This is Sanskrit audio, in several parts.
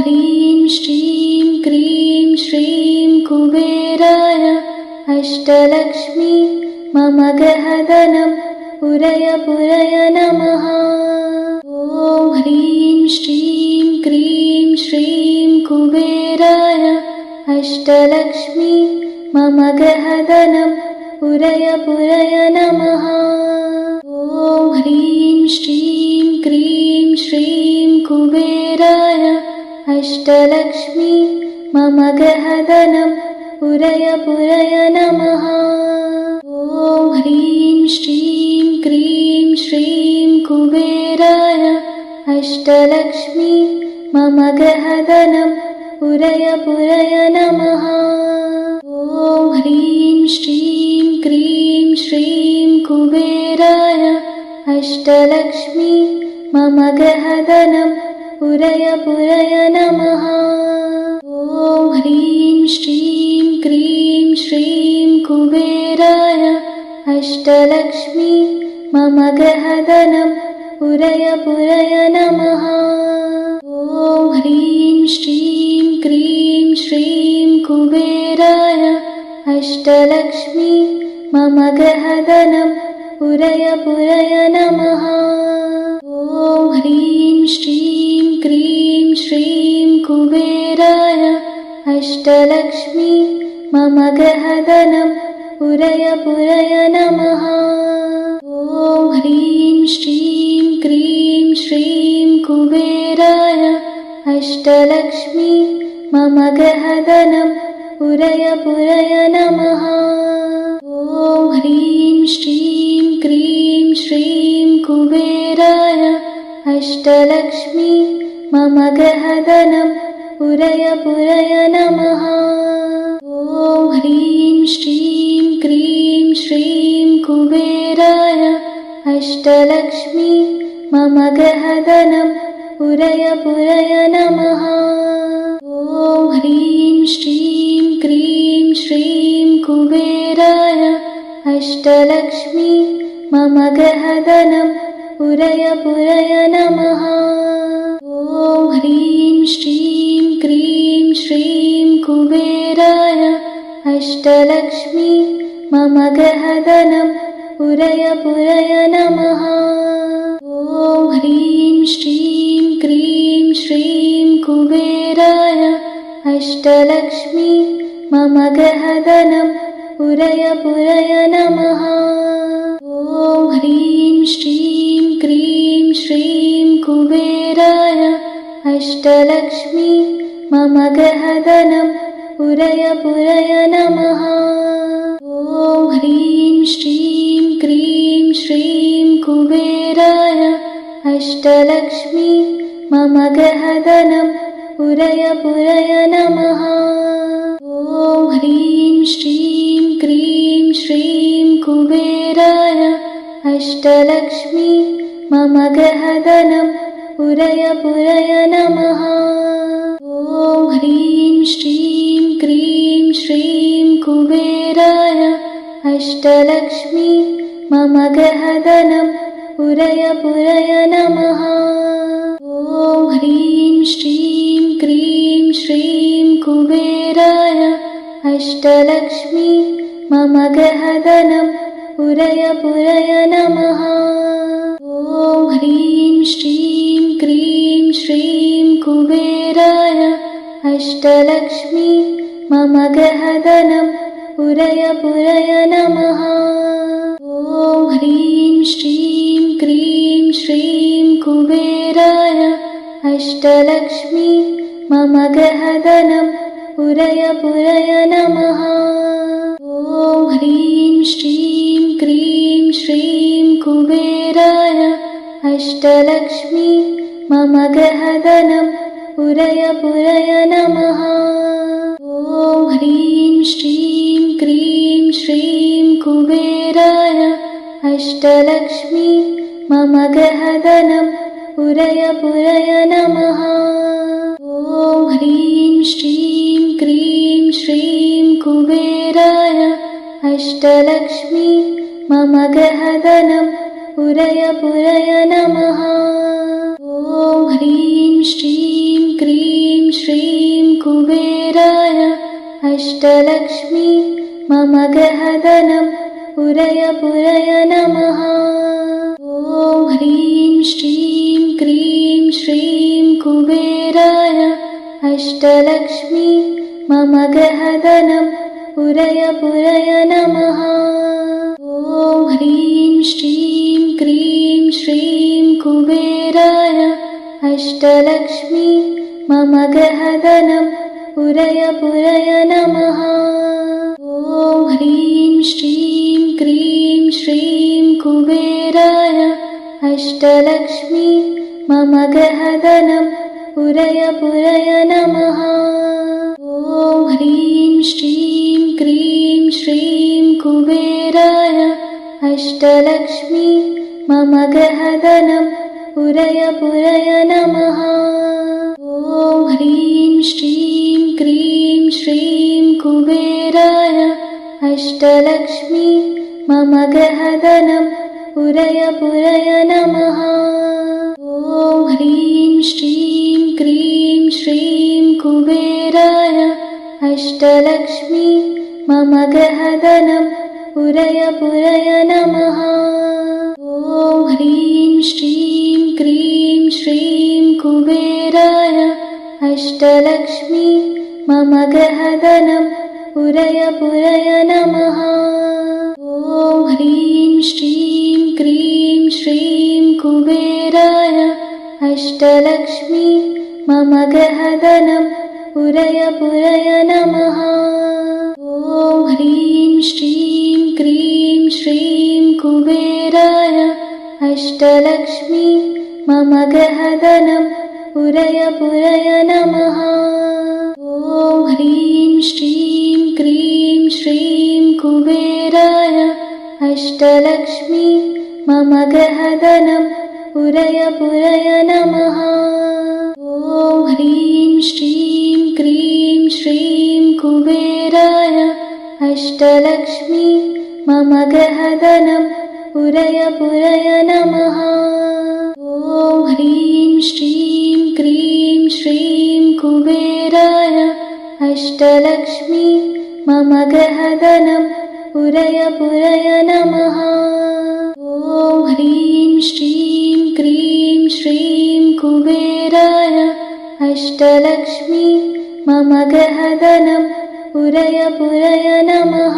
ह्रीं श्रीं क्रीं श्रीं कुबेराय अष्टलक्ष्मी मम गृहधनं पुरय पुरय नमः। ॐ ह्रीं श्रीं क्रीं श्रीं कुबेराय अष्टलक्ष्मी मम गृहधनं पुरय पुरय नमः। ॐ ह्रीं श्रीं क्रीं श्रीं कुबेराय अष्टलक्ष्मी मम गृहधनं पुरय पुरय नमः। ॐ ह्रीं श्रीं क्रीं श्रीं कुबेराय अष्टलक्ष्मी मम गृहधनं पुरय पुरय नमः। ॐ ह्रीं श्रीं क्रीं श्रीं कुबेराय अष्टलक्ष्मी मम गृहधनं पुरय पुरय नमः। ॐ ह्रीं श्रीं क्रीं श्रीं कुबेराय अष्टलक्ष्मी मम गृहधनं पुरय पुरय नमः। ॐ ह्रीं श्रीं क्रीं श्रीं कुबेराय अष्टलक्ष्मी मम गृहधनं पुरय पुरय नमः। ॐ ह्रीं श्रीं क्रीं श्रीं कुबेराय अष्टलक्ष्मी मम गृहधनं पुरय पुरय नमः। ॐ ह्रीं श्रीं क्रीं श्रीं कुबेराय अष्टलक्ष्मी मम गृहधनं पुरय पुरय नमः। ॐ ह्रीं श्रीं क्रीं श्रीं कुबेराय अष्टलक्ष्मी मम गृहधनं पुरय पुरय नमः। ॐ ह्रीं श्रीं क्रीं श्रीं कुबेराय अष्टलक्ष्मी मम गृहधनं पुरय पुरय नमः। ॐ ह्रीं श्रीं क्रीं श्रीं कुबेराय अष्टलक्ष्मी मम गृहधनं पुरय पुरय नमः। ॐ ह्रीं श्रीं क्रीं श्रीं कुबेराय अष्टलक्ष्मी मम गृहधनं पुरय पुरय नमः। ॐ ह्रीं श्रीं क्रीं श्रीं कुबेराय अष्टलक्ष्मी मम गृहधनं पुरय पुरय नमः। ॐ ह्रीं श्रीं क्रीं श्रीं कुबेराय अष्टलक्ष्मी मम गृहधनं पुरय पुरय नमः। ॐ ह्रीं श्रीं क्रीं श्रीं कुबेराय अष्टलक्ष्मी मम गृहधनं पुरय पुरय नमः। ॐ ह्रीं श्रीं क्रीं श्रीं कुबेराय अष्टलक्ष्मी मम गृहधनं पुरय पुरय नमः। ॐ ह्रीं श्रीं क्रीं श्रीं कुबेराय अष्टलक्ष्मी मम गृहधनं पुरय पुरय नमः। ॐ ह्रीं श्रीं क्रीं श्रीं कुबेराय अष्टलक्ष्मी मम गृहधनं पुरय पुरय नमः। ॐ ह्रीं श्रीं क्रीं श्रीं कुबेराय अष्टलक्ष्मी मम गृहधनं पुरय पुरय नमः। ॐ ह्रीं श्रीं क्रीं श्रीं कुबेराय अष्टलक्ष्मी मम गृहधनं पुरय पुरय नमः। ॐ ह्रीं श्रीं क्रीं श्रीं कुबेराय अष्टलक्ष्मी मम गृहधनं पुरय पुरय नमः। ॐ ह्रीं श्रीं क्रीं श्रीं कुबेराय अष्टलक्ष्मी मम गृहधनं पुरय पुरय नमः। ॐ ह्रीं श्रीं क्रीं श्रीं कुबेराय अष्टलक्ष्मी मम गृहधनं पुरय पुरय नमः। ॐ ह्रीं श्रीं क्रीं श्रीं कुबेराय अष्टलक्ष्मी मम गृहधनं पुरय पुरय नमः। ॐ ह्रीं श्रीं क्रीं श्रीं कुबेराय अष्टलक्ष्मी मम गृहधनं पुरय पुरय नमः। ॐ ह्रीं श्रीं क्रीं श्रीं कुबेराय अष्टलक्ष्मी मम गृहधनं पुरय पुरय नमः। ॐ ह्रीं श्रीं क्रीं श्रीं कुबेराय अष्टलक्ष्मी मम गृहधनं पुरय पुरय नमः। ॐ ह्रीं श्रीं क्रीं श्रीं कुबेराय अष्टलक्ष्मी मम गृहधनं पुरय पुरय नमः। ॐ ह्रीं श्रीं क्रीं श्रीं कुबेराय अष्टलक्ष्मी मम गृहधनं पुरय पुरय नमः। ॐ ह्रीं श्रीं क्रीं श्रीं कुबेराय अष्टलक्ष्मी मम गृहधनं पुरय पुरय नमः। ॐ ह्रीं श्रीं क्रीं श्रीं कुबेराय अष्टलक्ष्मी मम गृहधनं पुरय पुरय नमः। ॐ ह्रीं श्रीं क्रीं श्रीं कुबेराय अष्टलक्ष्मी मम गृहधनं पुरय पुरय नमः। ॐ ह्रीं श्रीं क्रीं श्रीं कुबेराय अष्टलक्ष्मी मम गृहधनं पुरय पुरय नमः। ॐ ह्रीं श्रीं क्रीं श्रीं कुबेराय अष्टलक्ष्मी मम गृहधनं पुरय पुरय नमः। ॐ ह्रीं श्रीं क्रीं श्रीं कुबेराय अष्टलक्ष्मी मम गृहधनं पुरय पुरय नमः। ॐ ह्रीं श्रीं क्रीं श्रीं कुबेराय अष्टलक्ष्मी मम गृहधनं पुरय पुरय नमः। ॐ ह्रीं श्रीं क्रीं श्रीं कुबेराय अष्टलक्ष्मी मम गृहधनं पुरय पुरय नमः।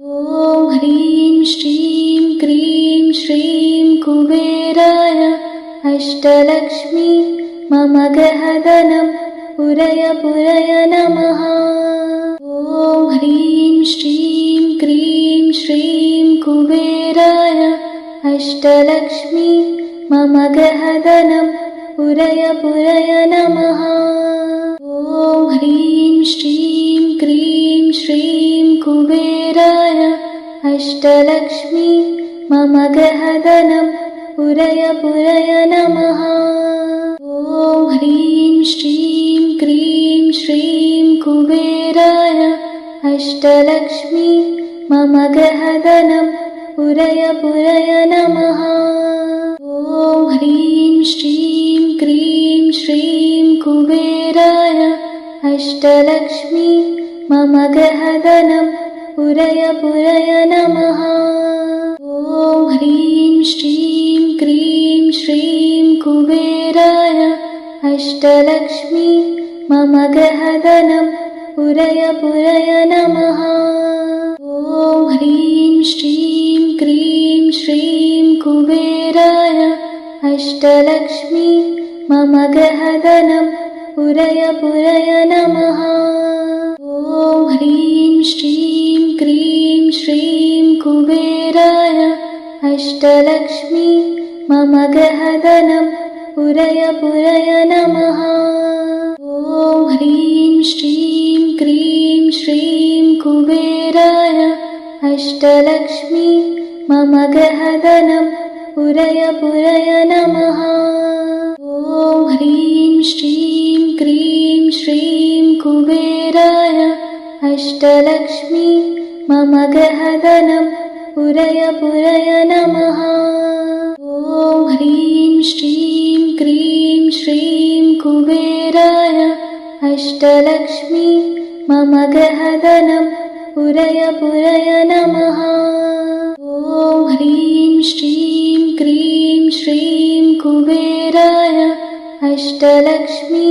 ॐ ह्रीं श्रीं क्रीं श्रीं कुबेराय अष्टलक्ष्मी मम गृहधनं पुरय पुरय नमः। ॐ ह्रीं श्रीं क्रीं श्रीं कुबेराय अष्टलक्ष्मी मम गृहधनं पुरय पुरय नमः। ॐ ह्रीं श्रीं क्रीं श्रीं कुबेराय अष्टलक्ष्मी मम गृहधनं पुरय पुरय नमः। ॐ ह्रीं श्रीं क्रीं श्रीं कुबेराय अष्टलक्ष्मी मम गृहधनं पुरय पुरय नमः। ॐ ह्रीं श्रीं क्रीं श्रीं कुबेराय अष्टलक्ष्मी मम गृहधनं पुरय पुरय नमः। ॐ ह्रीं श्रीं क्रीं श्रीं कुबेराय अष्टलक्ष्मी मम गृहधनं पुरय पुरय नमः। ॐ ह्रीं श्रीं क्रीं श्रीं कुबेराय अष्टलक्ष्मी मम गृहधनं पुरय पुरय नमः। ॐ ह्रीं श्रीं क्रीं श्रीं कुबेराय अष्टलक्ष्मी मम गृहधनं पुरय पुरय नमः। ॐ ह्रीं श्रीं क्रीं श्रीं कुबेराय अष्टलक्ष्मी मम गृहधनं पुरय पुरय नमः। ॐ ह्रीं श्रीं क्रीं श्रीं कुबेराय अष्टलक्ष्मी मम गृहधनं पुरय पुरय नमः। ॐ ह्रीं श्रीं क्रीं श्रीं कुबेराय अष्टलक्ष्मी मम गृहधनम् पुरय पुरय नमः। ॐ ह्रीं श्रीं क्रीं श्रीं कुबेराय अष्टलक्ष्मी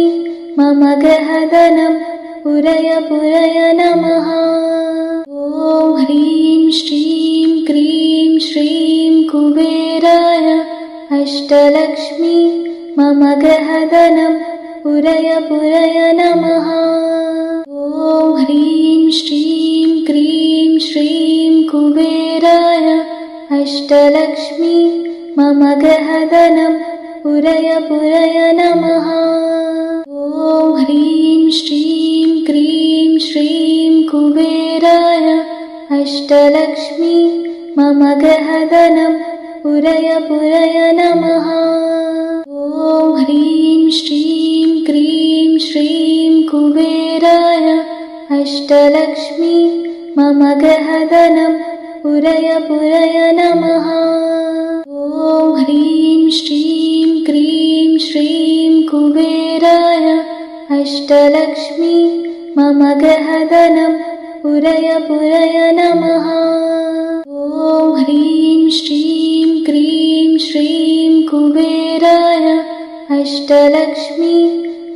मम गृहधनम् पुरय पुरय नमः। ॐ ह्रीं श्रीं क्रीं श्रीं कुबेराय अष्टलक्ष्मी मम गृहधनम् पुरय पुरय नमः। ॐ ह्रीं श्रीं क्रीं श्रीं कुबेराय अष्टलक्ष्मी मम गृहधनम् पुरय पुरय नमः। ॐ ह्रीं श्रीं क्रीं श्रीं कुबेराय अष्टलक्ष्मी मम गृहधनम् पुरय पुरय नमः। ॐ ह्रीं श्रीं क्रीं श्रीं कुबेराय अष्टलक्ष्मी मम गृहधनम् पुरय पुरय नमः। ॐ ह्रीं श्रीं क्रीं श्रीं कुबेराय अष्टलक्ष्मी मम गृहधनम् पुरय पुरय नमः। ॐ ह्रीं श्रीं क्रीं श्रीं कुबेराय अष्टलक्ष्मी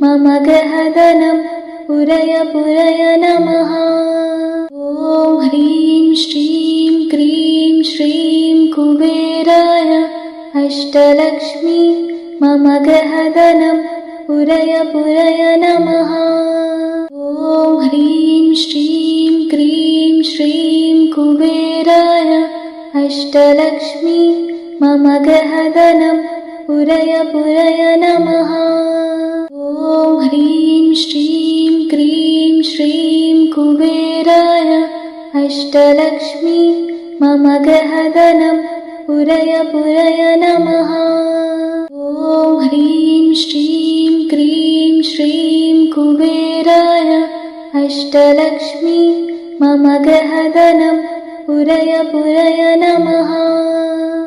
मम गृहधनम् पुरय पुरय नमः। ॐ ह्रीं श्रीं क्रीं श्रीं कुबेराय अष्टलक्ष्मी मम गृहधनम् पुरय पुरय नमः। ॐ ह्रीं श्रीं क्रीं श्रीं कुबेराय अष्टलक्ष्मी मम गृहधनम् पुरय पुरय नमः। ॐ ह्रीं श्रीं क्रीं श्रीं कुबेराय अष्टलक्ष्मी मम गृहधनम् पुरय पुरय नमः। ॐ ह्रीं श्रीं क्रीं श्रीं कुबेराय अष्टलक्ष्मी मम गृहधनम् पुरय पुरय नमः।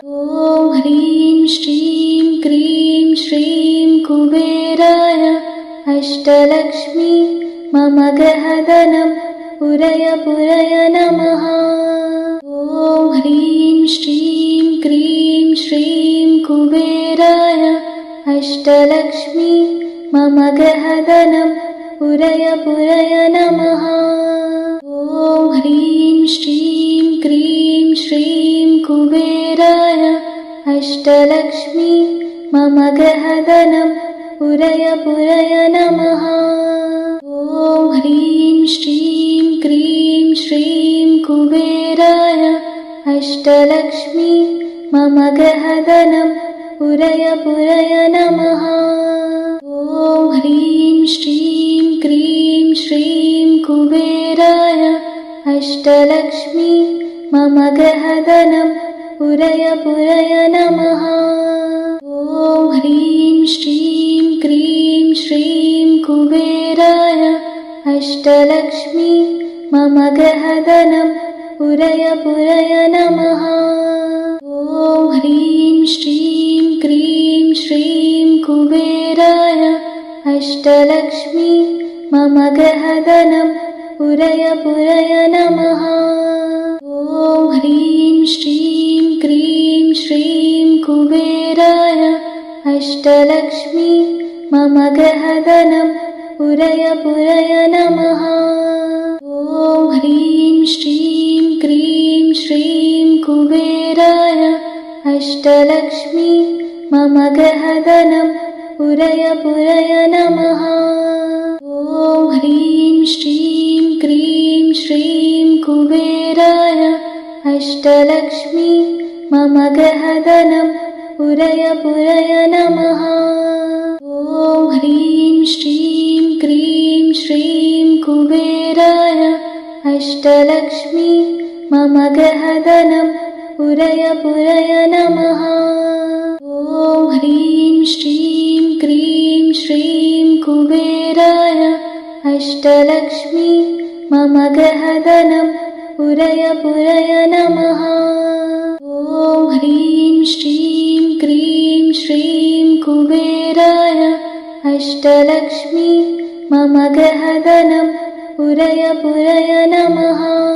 ॐ ह्रीं श्रीं क्रीं श्रीं कुबेराय अष्टलक्ष्मी मम गृहधनम् पुरय पुरय नमः। ॐ ह्रीं श्रीं क्रीं श्रीं कुबेराय अष्टलक्ष्मी मम गृहधनम् पुरय पुरय नमः। ॐ ह्रीं श्रीं क्रीं श्रीं कुबेराय अष्टलक्ष्मी मम गृहधनम् पुरय पुरय नमः। ॐ ह्रीं श्रीं क्रीं श्रीं कुबेराय अष्टलक्ष्मी मम गृहधनम् पुरय पुरय नमः। ॐ ह्रीं श्रीं क्रीं श्रीं कुबेराय अष्टलक्ष्मी मम गृहधनम् पुरय पुरय नमः। ॐ ह्रीं श्रीं क्रीं श्रीं कुबेराय अष्टलक्ष्मी मम गृहधनम् पुरय पुरय नमः। ॐ ह्रीं श्रीं क्रीं श्रीं कुबेराय अष्टलक्ष्मी मम गृहधनम् पुरय पुरय नमः। ॐ ह्रीं श्रीं क्रीं श्रीं कुबेराय अष्टलक्ष्मी मम गृहधनम् पुरय पुरय नमः। ॐ ह्रीं श्रीं क्रीं श्रीं कुबेराय अष्टलक्ष्मी मम गृहधनम् पुरय पुरय नमः। ॐ ह्रीं श्रीं क्रीं श्रीं कुबेराय अष्टलक्ष्मी मम गृहधनम् पुरय पुरय नमः। ॐ ह्रीं श्रीं क्रीं श्रीं कुबेराय अष्टलक्ष्मी मम गृहधनम् पुरय पुरय नमः। ॐ ह्रीं श्रीं क्रीं श्रीं कुबेराय अष्टलक्ष्मी मम गृहधनम् पुरय पुरय नमः। ॐ ह्रीं श्रीं क्रीं श्रीं कुबेराय अष्टलक्ष्मी मम गृहधनं पुरय पुरय नमः।